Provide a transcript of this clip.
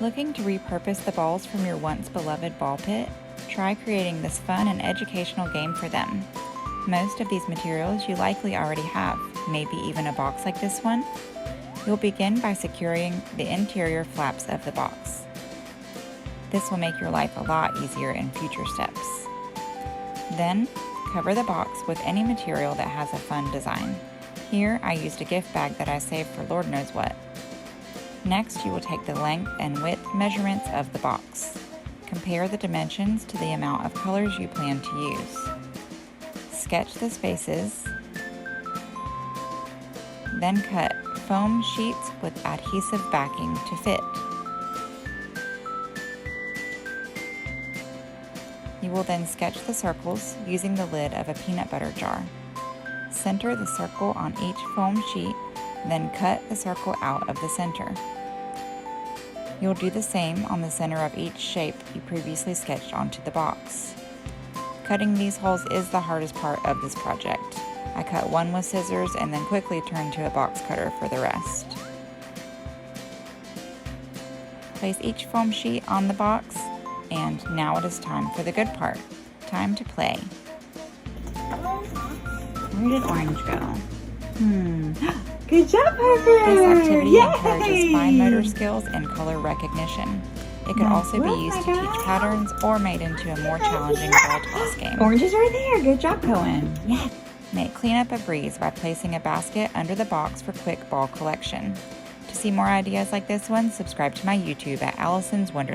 Looking to repurpose the balls from your once beloved ball pit? Try creating this fun and educational game for them. Most of these materials you likely already have, maybe even a box like this one. You'll begin by securing the interior flaps of the box. This will make your life a lot easier in future steps. Then, cover the box with any material that has a fun design. Here, I used a gift bag that I saved for Lord knows what. Next, you will take the length and width measurements of the box. Compare the dimensions to the amount of colors you plan to use. Sketch the spaces, then cut foam sheets with adhesive backing to fit. You will then sketch the circles using the lid of a peanut butter jar. Center the circle on each foam sheet, then cut the circle out of the center. You'll do the same on the center of each shape you previously sketched onto the box. Cutting these holes is the hardest part of this project. I cut one with scissors and then quickly turned to a box cutter for the rest. Place each foam sheet on the box, and now it is time for the good part. Time to play. Where did orange go? Good job, Parker! This activity Yay! encourages fine motor skills and color recognition. It could also be used to teach patterns or made into a more challenging ball toss game. Orange is right there. Good job, Cohen. Yeah. Make cleanup a breeze by placing a basket under the box for quick ball collection. To see more ideas like this one, subscribe to my YouTube at Allison's Wonder.